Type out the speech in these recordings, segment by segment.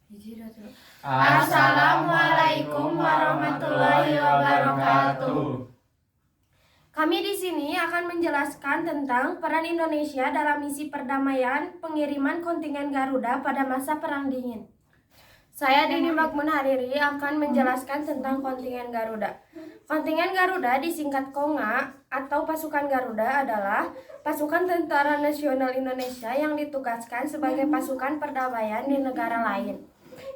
Assalamualaikum warahmatullahi wabarakatuh. Kami di sini akan menjelaskan tentang peran Indonesia dalam misi perdamaian pengiriman kontingen Garuda pada masa Perang Dingin. Saya Dini Magmun Hariri akan menjelaskan tentang kontingen Garuda. Kontingen Garuda disingkat KONGA atau Pasukan Garuda adalah pasukan Tentara Nasional Indonesia yang ditugaskan sebagai pasukan perdamaian di negara lain.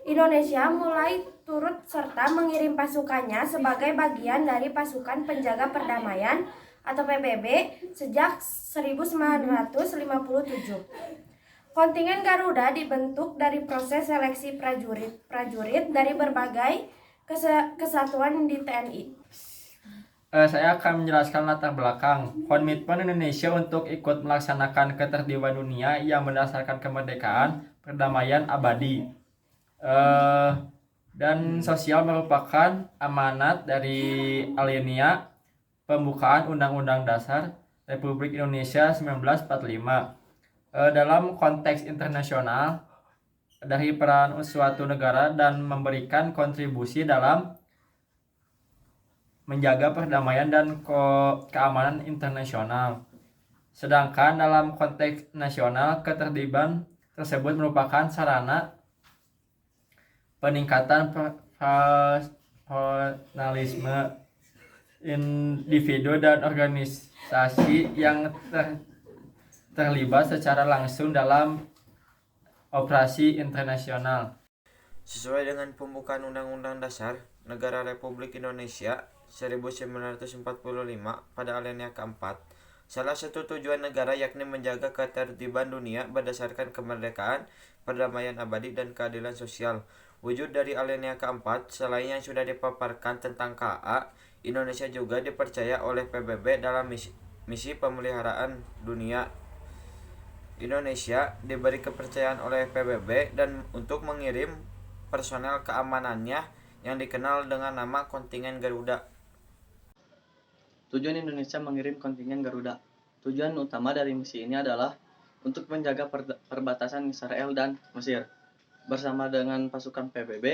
Indonesia mulai turut serta mengirim pasukannya sebagai bagian dari pasukan penjaga perdamaian atau PBB sejak 1957. Kontingen Garuda dibentuk dari proses seleksi prajurit dari berbagai kesatuan di TNI. Saya akan menjelaskan latar belakang komitmen Indonesia untuk ikut melaksanakan ketertiban dunia yang berdasarkan kemerdekaan, perdamaian abadi, dan sosial merupakan amanat dari Alinea Pembukaan Undang-Undang Dasar Republik Indonesia 1945. Dalam konteks internasional, dari peran suatu negara dan memberikan kontribusi dalam menjaga perdamaian dan keamanan internasional. Sedangkan dalam konteks nasional, ketertiban tersebut merupakan sarana peningkatan profesionalisme individu dan organisasi yang terlibat secara langsung dalam operasi internasional. Sesuai dengan pembukaan Undang-Undang Dasar Negara Republik Indonesia 1945 pada alinea keempat, salah satu tujuan negara yakni menjaga ketertiban dunia berdasarkan kemerdekaan, perdamaian abadi, dan keadilan sosial. Wujud dari alinea keempat, selain yang sudah dipaparkan tentang KA, Indonesia juga dipercaya oleh PBB dalam misi pemeliharaan dunia. Indonesia diberi kepercayaan oleh PBB dan untuk mengirim personel keamanannya yang dikenal dengan nama kontingen Garuda. Tujuan Indonesia mengirim kontingen Garuda. Tujuan utama dari misi ini adalah untuk menjaga perbatasan Israel dan Mesir. Bersama dengan pasukan PBB,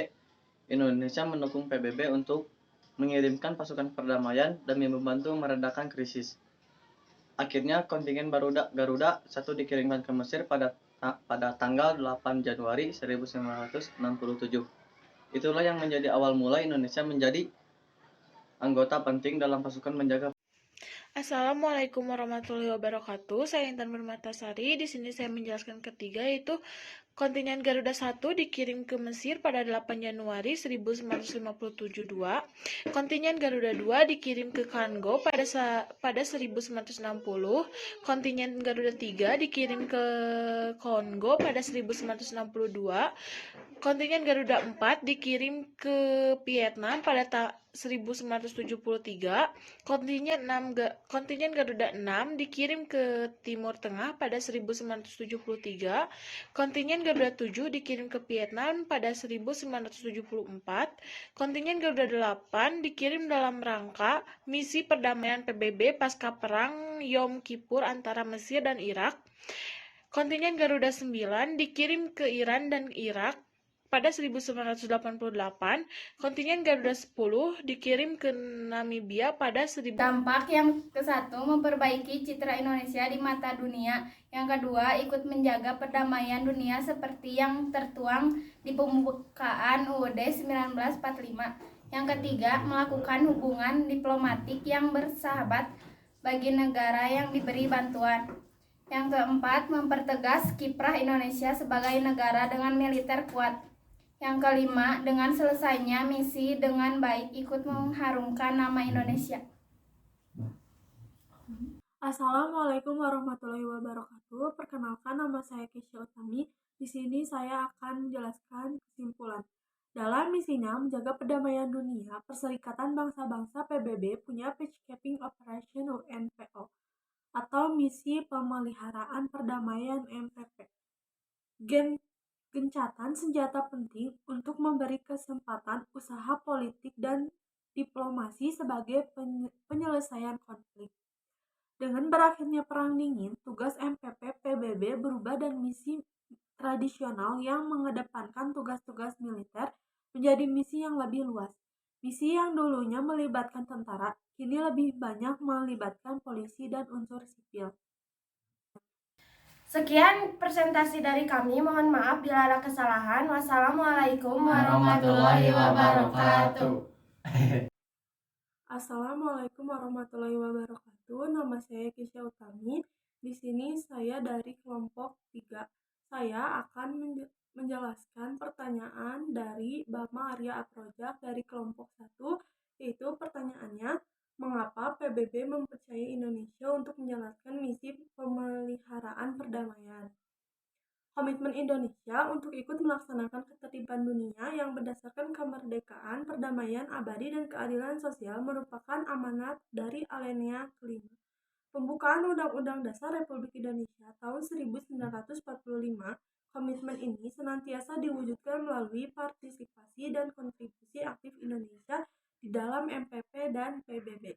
Indonesia mendukung PBB untuk mengirimkan pasukan perdamaian demi membantu meredakan krisis. Akhirnya kontingen Garuda 1 dikirimkan ke Mesir pada tanggal 8 Januari 1967. Itulah yang menjadi awal mula Indonesia menjadi anggota penting dalam pasukan menjaga. Assalamualaikum warahmatullahi wabarakatuh. Saya Intan Bermatasari. Di sini saya menjelaskan ketiga, yaitu kontingen Garuda 1 dikirim ke Mesir pada 8 Januari 1957. Kontingen Garuda 2 dikirim ke Kongo pada 1960. Kontingen Garuda 3 dikirim ke Kongo pada 1962. Kontingen Garuda 4 dikirim ke Vietnam pada 1973. Kontingen Garuda 6 dikirim ke Timur Tengah pada 1973. Kontingen Garuda 7 dikirim ke Vietnam pada 1974. Kontingen Garuda 8 dikirim dalam rangka misi perdamaian PBB pasca perang Yom Kippur antara Mesir dan Irak. Kontingen Garuda 9 dikirim ke Iran dan Irak pada 1988. Kontingen Garuda 10 dikirim ke Namibia pada Dampak yang ke-1, memperbaiki citra Indonesia di mata dunia. Yang kedua, ikut menjaga perdamaian dunia seperti yang tertuang di pembukaan UUD 1945. Yang ketiga, melakukan hubungan diplomatik yang bersahabat bagi negara yang diberi bantuan. Yang keempat, mempertegas kiprah Indonesia sebagai negara dengan militer kuat. Yang kelima, dengan selesainya misi dengan baik ikut mengharumkan nama Indonesia. Assalamualaikum warahmatullahi wabarakatuh. Perkenalkan, nama saya Kesha Utami. Di sini saya akan menjelaskan kesimpulan. Dalam misinya menjaga perdamaian dunia, Perserikatan Bangsa-Bangsa PBB punya Peacekeeping Operation UNPO atau misi pemeliharaan perdamaian MPP. Gencatan senjata penting untuk memberi kesempatan usaha politik dan diplomasi sebagai penyelesaian konflik. Dengan berakhirnya Perang Dingin, tugas MPP PBB berubah dan misi tradisional yang mengedepankan tugas-tugas militer menjadi misi yang lebih luas. Misi yang dulunya melibatkan tentara, kini lebih banyak melibatkan polisi dan unsur sipil. Sekian presentasi dari kami. Mohon maaf bila ada kesalahan. Wassalamualaikum warahmatullahi wabarakatuh. Assalamualaikum warahmatullahi wabarakatuh. Nama saya Kisha Utami. Di sini saya dari kelompok 3. Saya akan menjelaskan pertanyaan dari Bama Arya Aprojak dari kelompok 1, yaitu pertanyaannya, mengapa PBB mempercayai Indonesia untuk menjalankan misi pemeliharaan perdamaian? Komitmen Indonesia untuk ikut melaksanakan ketertiban dunia yang berdasarkan kemerdekaan, perdamaian abadi, dan keadilan sosial merupakan amanat dari Alinea kelima. Pembukaan Undang-Undang Dasar Republik Indonesia tahun 1945, komitmen ini senantiasa diwujudkan melalui partisipasi dan kontribusi aktif Indonesia di dalam MPP dan PBB.